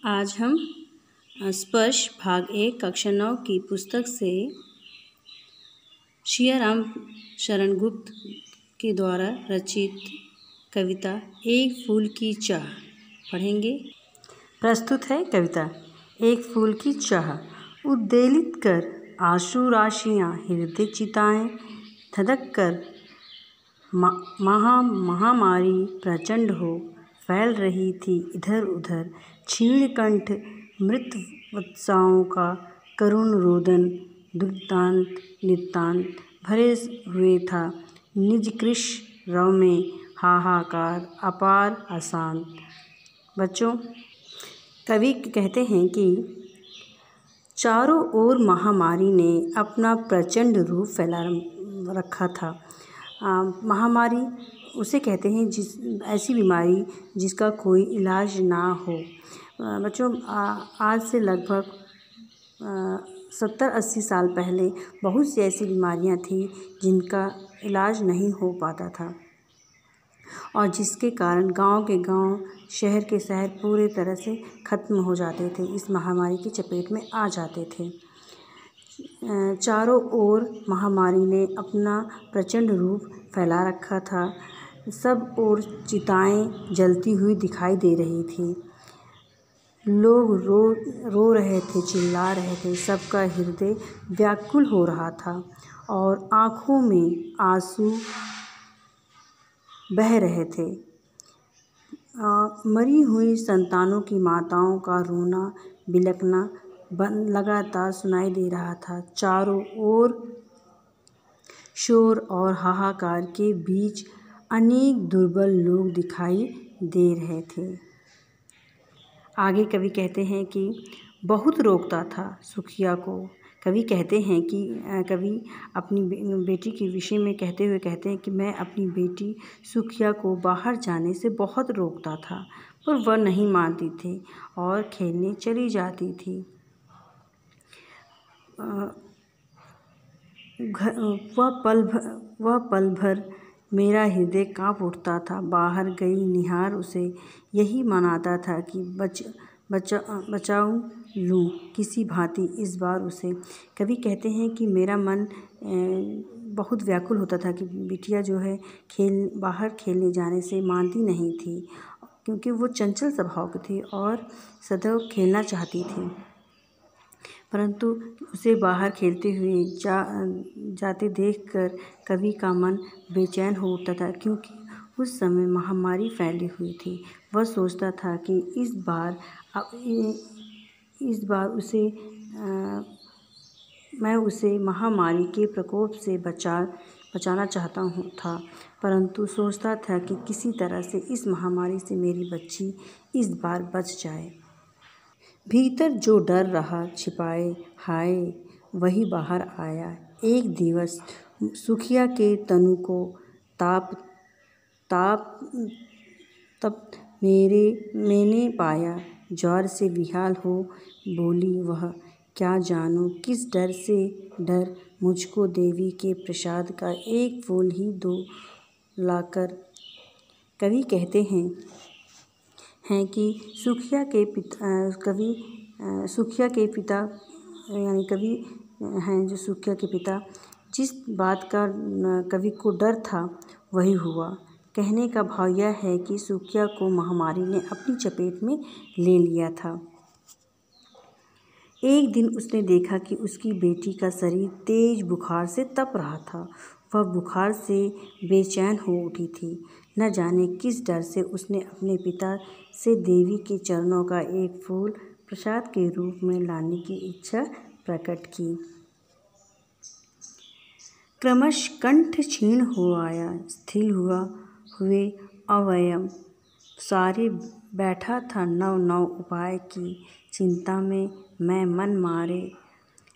आज हम स्पर्श भाग 1 कक्षा 9 की पुस्तक से सियाराम शरण गुप्त के द्वारा रचित कविता एक फूल की चाह पढ़ेंगे। प्रस्तुत है कविता एक फूल की चाह। उद्वेलित कर आंसू राशियाँ हृदय चिताएं, धधक कर महामारी प्रचंड हो फैल रही थी इधर उधर। क्षीण कंठ मृत वत्साओं का करुण रोदन दुर्दांत नितांत भरे हुए था। निज कृश रव में हाहाकार अपार अशांत। बच्चों, कवि कहते हैं कि चारों ओर महामारी ने अपना प्रचंड रूप फैला रखा था। महामारी उसे कहते हैं ऐसी बीमारी जिसका कोई इलाज ना हो। बच्चों, आज से लगभग 70-80 साल पहले बहुत सी ऐसी बीमारियां थी जिनका इलाज नहीं हो पाता था और जिसके कारण गांव के गांव, शहर के शहर पूरे तरह से ख़त्म हो जाते थे, इस महामारी की चपेट में आ जाते थे। चारों ओर महामारी ने अपना प्रचंड रूप फैला रखा था। सब ओर चिताएं जलती हुई दिखाई दे रही थी। लोग रो रहे थे, चिल्ला रहे थे, सबका हृदय व्याकुल हो रहा था और आँखों में आंसू बह रहे थे। मरी हुई संतानों की माताओं का रोना बिलखना लगातार सुनाई दे रहा था। चारों ओर शोर और हाहाकार के बीच अनेक दुर्बल लोग दिखाई दे रहे थे। आगे कवि कहते हैं कि बहुत रोकता था सुखिया को। कवि कहते हैं कि कवि अपनी बेटी के विषय में कहते हुए कहते हैं कि मैं अपनी बेटी सुखिया को बाहर जाने से बहुत रोकता था, पर वह नहीं मानती थी और खेलने चली जाती थी। वह पल भर मेरा हृदय काँप उठता था। बाहर गई निहार उसे यही मनाता था कि बचाऊं लूँ किसी भांति इस बार उसे। कवि कहते हैं कि मेरा मन बहुत व्याकुल होता था कि बिटिया जो है बाहर खेलने जाने से मानती नहीं थी, क्योंकि वो चंचल स्वभाव की थी और सदैव खेलना चाहती थी। परंतु उसे बाहर खेलते हुए जाते देखकर कवि का मन बेचैन हो उठता था, क्योंकि उस समय महामारी फैली हुई थी। वह सोचता था कि इस बार मैं उसे महामारी के प्रकोप से बचाना चाहता था, परंतु सोचता था कि किसी तरह से इस महामारी से मेरी बच्ची इस बार बच जाए। भीतर जो डर रहा छिपाए हाय वही बाहर आया। एक दिवस सुखिया के तनु को तब मैंने पाया। ज्वर से बेहाल हो बोली वह, क्या जानूं किस डर से डर मुझको देवी के प्रसाद का एक फूल ही दो लाकर। कवि कहते हैं कि सुखिया के पिता यानी कवि हैं जो सुखिया के पिता, जिस बात का कवि को डर था वही हुआ। कहने का भाव यह है कि सुखिया को महामारी ने अपनी चपेट में ले लिया था। एक दिन उसने देखा कि उसकी बेटी का शरीर तेज बुखार से तप रहा था। वह बुखार से बेचैन हो उठी थी। न जाने किस डर से उसने अपने पिता से देवी के चरणों का एक फूल प्रसाद के रूप में लाने की इच्छा प्रकट की। क्रमश कंठ क्षीण हो आया, स्थिर हुए अवयव सारे। बैठा था नव उपाय की चिंता में मैं मन मारे।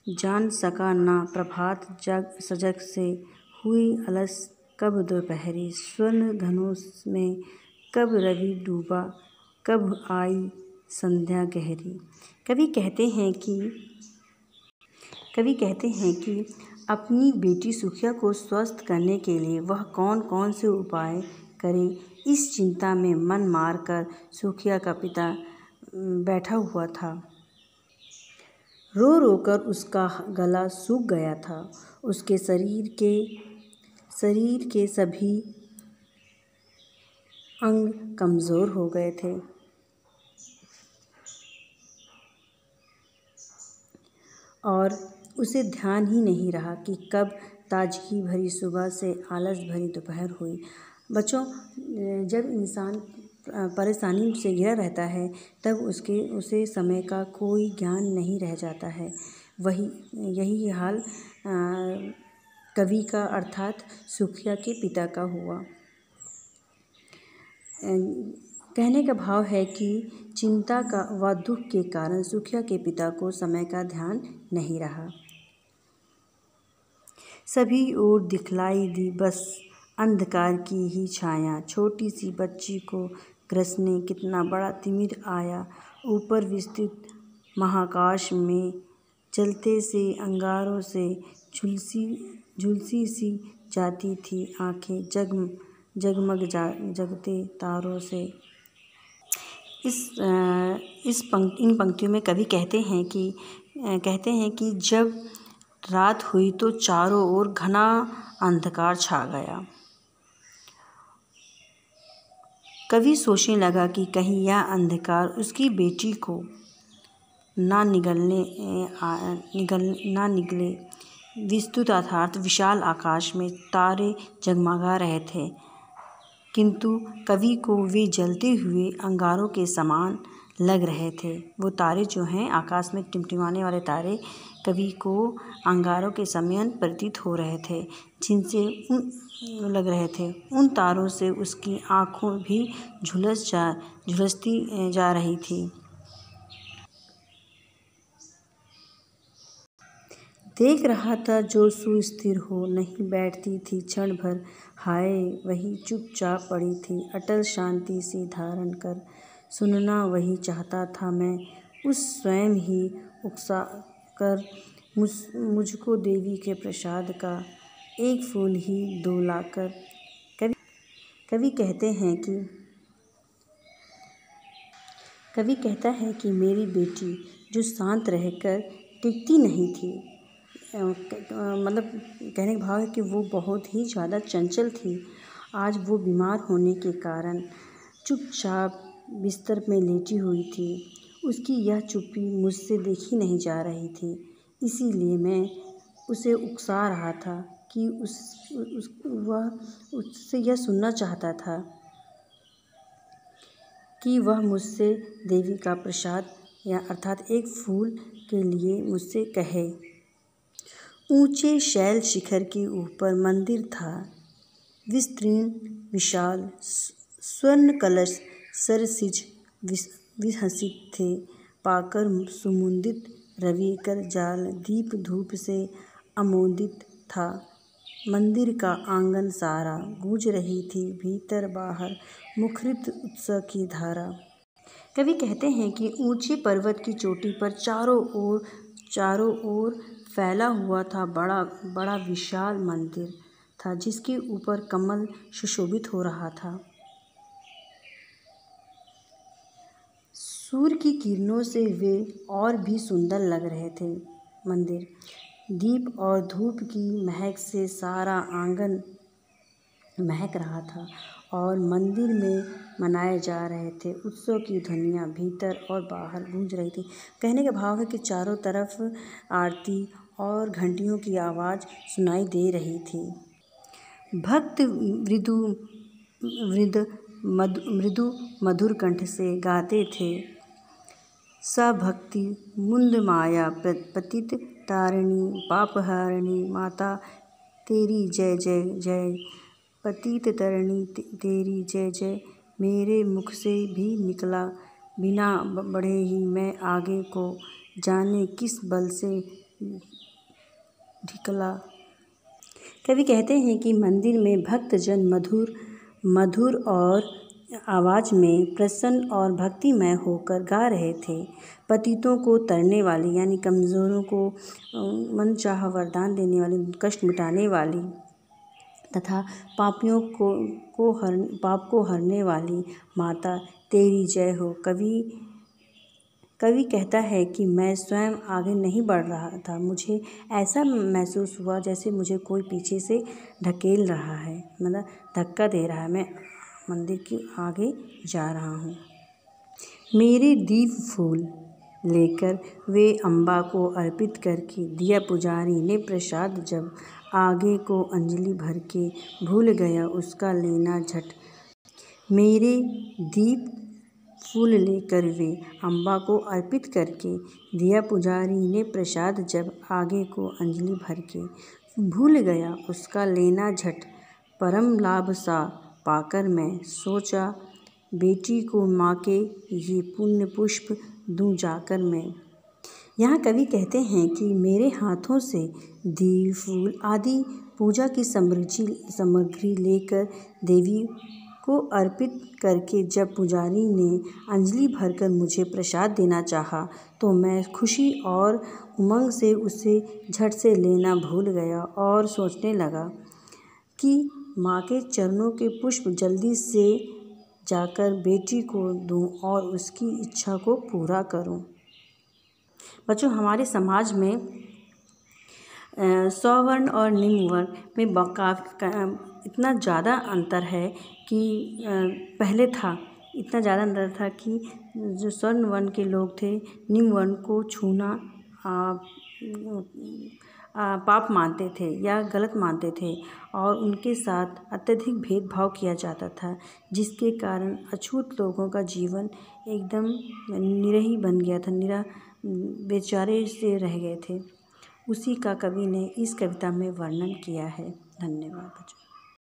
जान सका ना प्रभात सजग से हुई अलस कब दोपहरी। स्वर्ण धनुष में कब रवि डूबा, कब आई संध्या गहरी। कवि कहते हैं कि अपनी बेटी सुखिया को स्वस्थ करने के लिए वह कौन से उपाय करे, इस चिंता में मन मारकर सुखिया का पिता बैठा हुआ था। रो रो कर उसका गला सूख गया था। उसके शरीर के सभी अंग कमज़ोर हो गए थे और उसे ध्यान ही नहीं रहा कि कब ताजगी भरी सुबह से आलस भरी दोपहर हुई। बच्चों, जब इंसान परेशानी से घिरा रहता है तब उसे समय का कोई ज्ञान नहीं रह जाता है। यही हाल कवि का अर्थात सुखिया के पिता का हुआ। कहने का भाव है कि चिंता का व दुख के कारण सुखिया के पिता को समय का ध्यान नहीं रहा। सभी ओर दिखलाई दी बस अंधकार की ही छाया। छोटी सी बच्ची को ग्रसने कितना बड़ा तिमिर आया। ऊपर विस्तृत महाकाश में चलते से अंगारों से झुलसी सी जाती थी आँखें जगमग जगते तारों से। इन पंक्तियों में कवि कहते हैं कि जब रात हुई तो चारों ओर घना अंधकार छा गया। कवि सोचने लगा कि कहीं यह अंधकार उसकी बेटी को ना निगले। विस्तृत अर्थात विशाल आकाश में तारे जगमगा रहे थे, किंतु कवि को वे जलते हुए अंगारों के समान लग रहे थे। वो तारे जो हैं, आकाश में टिमटिमाने वाले तारे, कवि को अंगारों के समान प्रतीत हो रहे थे, जिनसे लग रहे थे। उन तारों से उसकी आँखों भी झुलसती जा रही थी। देख रहा था जो सुस्थिर हो, नहीं बैठती थी क्षण भर। हाय, वही चुपचाप पड़ी थी अटल शांति सी धारण कर। सुनना वही चाहता था मैं, उस स्वयं ही उकसा कर मुझको देवी के प्रसाद का एक फूल ही दो लाकर। कवि कहता है कि मेरी बेटी जो शांत रहकर टिकती नहीं थी, मतलब कहने का भाव है कि वो बहुत ही ज़्यादा चंचल थी। आज वो बीमार होने के कारण चुपचाप बिस्तर में लेटी हुई थी। उसकी यह चुप्पी मुझसे देखी नहीं जा रही थी, इसीलिए मैं उसे उकसा रहा था कि वह उससे यह सुनना चाहता था कि वह मुझसे देवी का प्रसाद या अर्थात एक फूल के लिए मुझसे कहे। ऊंचे शैल शिखर के ऊपर मंदिर था, विस्तीर्ण विशाल। स्वर्ण कलश सरसिज विहसित थे, पाकर सुमुदित रवि कर जाल दीप धूप से अमोदित था। मंदिर का आंगन सारा गूंज रही थी भीतर बाहर मुखरित उत्सव की धारा। कवि कहते हैं कि ऊंचे पर्वत की चोटी पर चारों ओर फैला हुआ था बड़ा विशाल मंदिर था, जिसके ऊपर कमल सुशोभित हो रहा था। सूर्य की किरणों से वे और भी सुंदर लग रहे थे। मंदिर दीप और धूप की महक से सारा आंगन महक रहा था और मंदिर में मनाए जा रहे थे उत्सव की ध्वनियाँ भीतर और बाहर गूंज रही थी। कहने का भाव है कि चारों तरफ आरती और घंटियों की आवाज़ सुनाई दे रही थी। भक्त मृदु मधुर कंठ से गाते थे, सभक्ति मुंद माया पतित तारिणी पापहारिणी माता तेरी जय जय जय। पतित तारिणी तेरी जय जय मेरे मुख से भी निकला, बिना बढ़े ही मैं आगे को जाने किस बल से ढिकला। कवि कहते हैं कि मंदिर में भक्तजन मधुर और आवाज़ में प्रसन्न और भक्तिमय होकर गा रहे थे। पतितों को तरने वाली यानी कमज़ोरों को मनचाहा वरदान देने वाली, कष्ट मिटाने वाली तथा पापियों पाप को हरने वाली माता तेरी जय हो। कवि कवि कहता है कि मैं स्वयं आगे नहीं बढ़ रहा था, मुझे ऐसा महसूस हुआ जैसे मुझे कोई पीछे से ढकेल रहा है, मतलब धक्का दे रहा है। मैं मंदिर के आगे जा रहा हूँ। मेरे दीप फूल लेकर वे अम्बा को अर्पित करके दिया पुजारी ने प्रसाद जब आगे को अंजलि भर के भूल गया उसका लेना झट। मेरे दीप फूल लेकर वे अम्बा को अर्पित करके दिया पुजारी ने प्रसाद जब आगे को अंजलि भर के भूल गया उसका लेना झट। परम लाभ सा पाकर मैं सोचा बेटी को माँ के ये पुण्य पुष्प दूँ जाकर मैं। यहाँ कवि कहते हैं कि मेरे हाथों से दीप फूल आदि पूजा की सामग्री लेकर देवी को अर्पित करके जब पुजारी ने अंजलि भरकर मुझे प्रसाद देना चाहा तो मैं खुशी और उमंग से उसे झट से लेना भूल गया और सोचने लगा कि माँ के चरणों के पुष्प जल्दी से जाकर बेटी को दूं और उसकी इच्छा को पूरा करूं। बच्चों, हमारे समाज में सवर्ण और निम्न वर्ण में इतना ज़्यादा अंतर है कि पहले था, इतना ज़्यादा अंतर था कि जो स्वर्ण वर्ण के लोग थे निम्न वर्ण को छूना पाप मानते थे या गलत मानते थे और उनके साथ अत्यधिक भेदभाव किया जाता था, जिसके कारण अछूत लोगों का जीवन एकदम निरीह बन गया था, बेचारे से रह गए थे। उसी का कवि ने इस कविता में वर्णन किया है। धन्यवाद बच्चों।